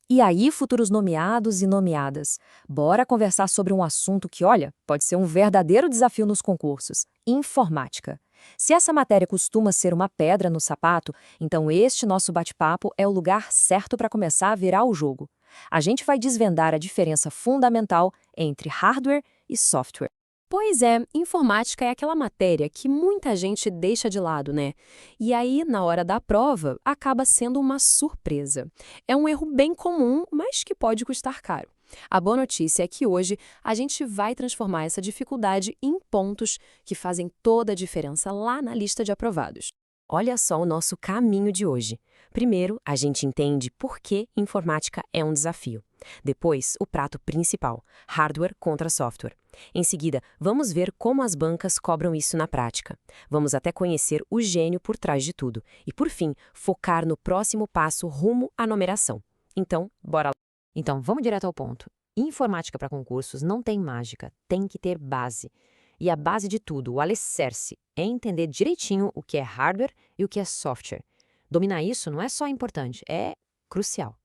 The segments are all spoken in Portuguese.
E aí, futuros nomeados e nomeadas, bora conversar sobre um assunto que, olha, pode ser um verdadeiro desafio nos concursos: informática. Se essa matéria costuma ser uma pedra no sapato, então este nosso bate-papo é o lugar certo para começar a virar o jogo. A gente vai desvendar a diferença fundamental entre hardware e software. Pois é, informática é aquela matéria que muita gente deixa de lado, né? E aí, na hora da prova, acaba sendo uma surpresa. É um erro bem comum, mas que pode custar caro. A boa notícia é que hoje a gente vai transformar essa dificuldade em pontos que fazem toda a diferença lá na lista de aprovados. Olha só o nosso caminho de hoje. Primeiro, a gente entende por que informática é um desafio. Depois, o prato principal, hardware contra software. Em seguida, vamos ver como as bancas cobram isso na prática. Vamos até conhecer o gênio por trás de tudo. E, por fim, focar no próximo passo rumo à numeração. Então, bora lá. Então, vamos direto ao ponto. Informática para concursos não tem mágica, tem que ter base. E a base de tudo, o alicerce, é entender direitinho o que é hardware e o que é software. Dominar isso não é só importante, é crucial.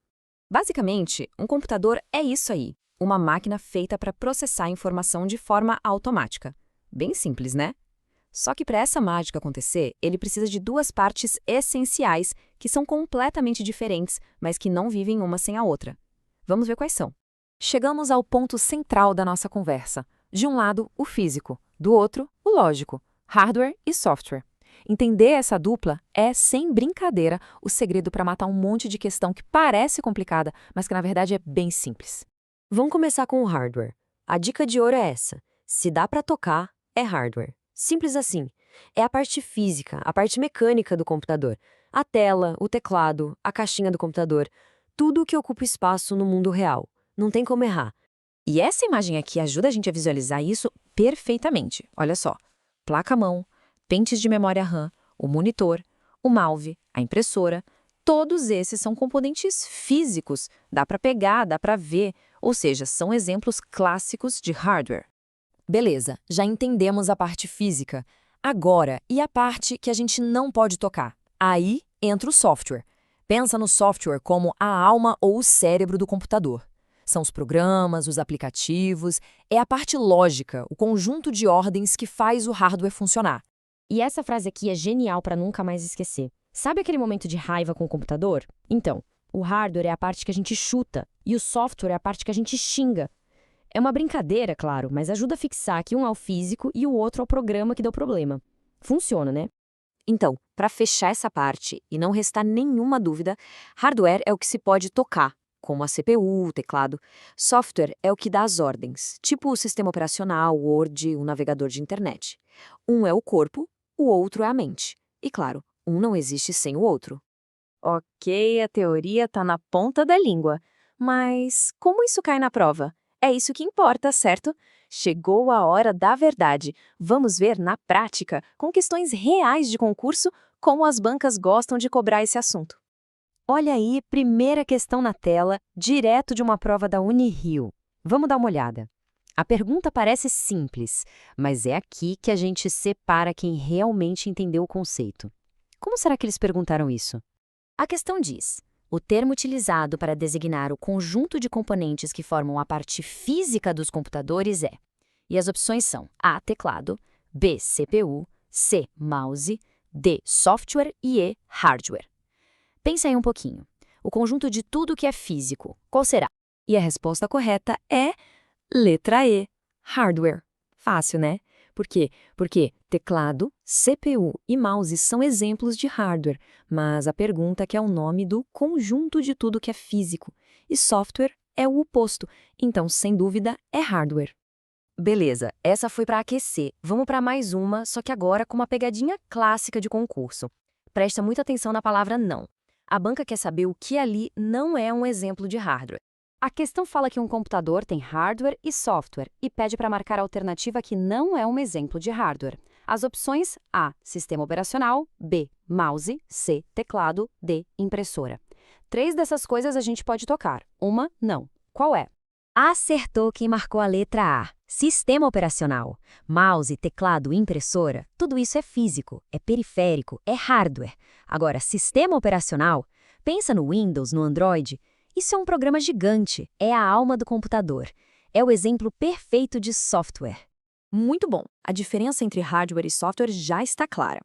Basicamente, um computador é isso aí, uma máquina feita para processar informação de forma automática. Bem simples, né? Só que para essa mágica acontecer, ele precisa de duas partes essenciais que são completamente diferentes, mas que não vivem uma sem a outra. Vamos ver quais são. Chegamos ao ponto central da nossa conversa. De um lado, o físico, do outro, o lógico, hardware e software. Entender essa dupla é, sem brincadeira, o segredo para matar um monte de questão que parece complicada, mas que na verdade é bem simples. Vamos começar com o hardware. A dica de ouro é essa: se dá para tocar, é hardware. Simples assim. É a parte física, a parte mecânica do computador. A tela, o teclado, a caixinha do computador. Tudo que ocupa espaço no mundo real. Não tem como errar. E essa imagem aqui ajuda a gente a visualizar isso perfeitamente. Olha só, placa-mão, pentes de memória RAM, o monitor, o mouse, a impressora, todos esses são componentes físicos. Dá para pegar, dá para ver, ou seja, são exemplos clássicos de hardware. Beleza, já entendemos a parte física. Agora, e a parte que a gente não pode tocar? Aí entra o software. Pensa no software como a alma ou o cérebro do computador. São os programas, os aplicativos, é a parte lógica, o conjunto de ordens que faz o hardware funcionar. E essa frase aqui é genial para nunca mais esquecer. Sabe aquele momento de raiva com o computador? Então, o hardware é a parte que a gente chuta e o software é a parte que a gente xinga. É uma brincadeira, claro, mas ajuda a fixar que um é o físico e o outro é o programa que deu problema. Funciona, né? Então, para fechar essa parte e não restar nenhuma dúvida, hardware é o que se pode tocar, como a CPU, o teclado. Software é o que dá as ordens, tipo o sistema operacional, o Word, o navegador de internet. Um é o corpo, o outro é a mente. E claro, um não existe sem o outro. Ok, a teoria tá na ponta da língua. Mas como isso cai na prova? É isso que importa, certo? Chegou a hora da verdade. Vamos ver na prática, com questões reais de concurso, como as bancas gostam de cobrar esse assunto. Olha aí, primeira questão na tela, direto de uma prova da Unirio. Vamos dar uma olhada. A pergunta parece simples, mas é aqui que a gente separa quem realmente entendeu o conceito. Como será que eles perguntaram isso? A questão diz: o termo utilizado para designar o conjunto de componentes que formam a parte física dos computadores é. E as opções são A, teclado, B, CPU, C, mouse, D, software e E, hardware. Pensa aí um pouquinho. O conjunto de tudo que é físico, qual será? E a resposta correta é letra E, hardware. Fácil, né? Por quê? Porque teclado, CPU e mouse são exemplos de hardware, mas a pergunta que é o nome do conjunto de tudo que é físico. E software é o oposto, então, sem dúvida, é hardware. Beleza, essa foi para aquecer. Vamos para mais uma, só que agora com uma pegadinha clássica de concurso. Presta muita atenção na palavra não. A banca quer saber o que ali não é um exemplo de hardware. A questão fala que um computador tem hardware e software e pede para marcar a alternativa que não é um exemplo de hardware. As opções A, sistema operacional, B, mouse, C, teclado, D, impressora. 3 dessas coisas a gente pode tocar, uma não. Qual é? Acertou quem marcou a letra A. Sistema operacional. Mouse, teclado, impressora, tudo isso é físico, é periférico, é hardware. Agora, sistema operacional, pensa no Windows, no Android, Isso é um programa gigante, é a alma do computador. É o exemplo perfeito de software. Muito bom. A diferença entre hardware e software já está clara.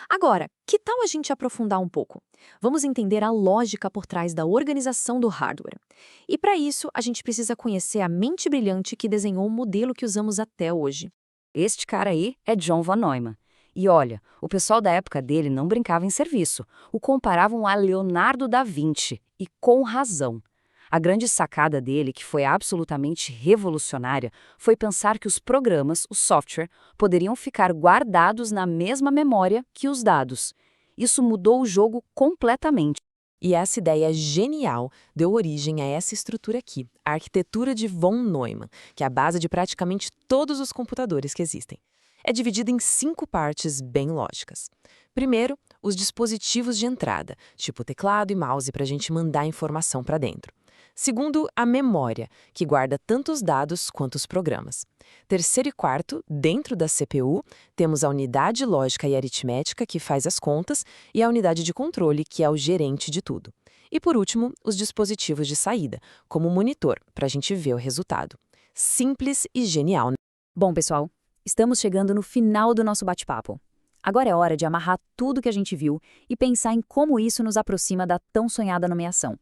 Agora, que tal a gente aprofundar um pouco? Vamos entender a lógica por trás da organização do hardware. E para isso, a gente precisa conhecer a mente brilhante que desenhou o modelo que usamos até hoje. Este cara aí é John von Neumann. E olha, o pessoal da época dele não brincava em serviço. O comparavam a Leonardo da Vinci, e com razão. A grande sacada dele, que foi absolutamente revolucionária, foi pensar que os programas, o software, poderiam ficar guardados na mesma memória que os dados. Isso mudou o jogo completamente. E essa ideia genial deu origem a essa estrutura aqui, a arquitetura de von Neumann, que é a base de praticamente todos os computadores que existem. É dividida em 5 partes bem lógicas. Primeiro, os dispositivos de entrada, tipo teclado e mouse para a gente mandar informação para dentro. Segundo, a memória, que guarda tanto os dados quanto os programas. Terceiro e quarto, dentro da CPU, temos a unidade lógica e aritmética, que faz as contas, e a unidade de controle, que é o gerente de tudo. E por último, os dispositivos de saída, como o monitor, para a gente ver o resultado. Simples e genial, né? Bom, pessoal, estamos chegando no final do nosso bate-papo. Agora é hora de amarrar tudo que a gente viu e pensar em como isso nos aproxima da tão sonhada nomeação.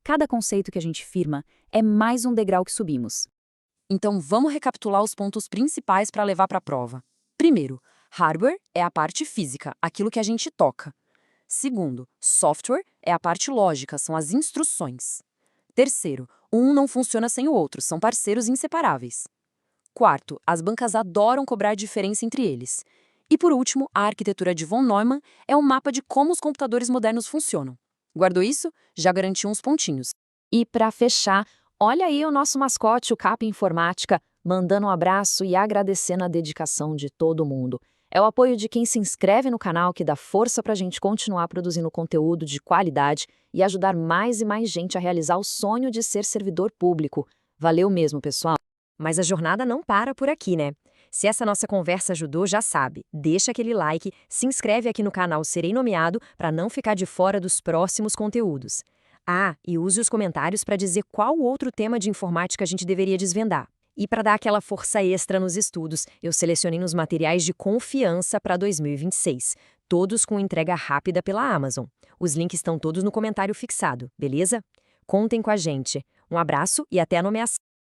Cada conceito que a gente firma é mais um degrau que subimos. Então vamos recapitular os pontos principais para levar para a prova. Primeiro, hardware é a parte física, aquilo que a gente toca. Segundo, software é a parte lógica, são as instruções. Terceiro, um não funciona sem o outro, são parceiros inseparáveis. Quarto, as bancas adoram cobrar diferença entre eles. E por último, a arquitetura de von Neumann é um mapa de como os computadores modernos funcionam. Guardou isso? Já garantiu uns pontinhos. E para fechar, olha aí o nosso mascote, o Cap Informática, mandando um abraço e agradecendo a dedicação de todo mundo. É o apoio de quem se inscreve no canal que dá força para a gente continuar produzindo conteúdo de qualidade e ajudar mais e mais gente a realizar o sonho de ser servidor público. Valeu mesmo, pessoal! Mas a jornada não para por aqui, né? Se essa nossa conversa ajudou, já sabe, deixa aquele like, se inscreve aqui no canal Serei Nomeado para não ficar de fora dos próximos conteúdos. Ah, e use os comentários para dizer qual outro tema de informática a gente deveria desvendar. E para dar aquela força extra nos estudos, eu selecionei uns materiais de confiança para 2026, todos com entrega rápida pela Amazon. Os links estão todos no comentário fixado, beleza? Contem com a gente. Um abraço e até a nomeação.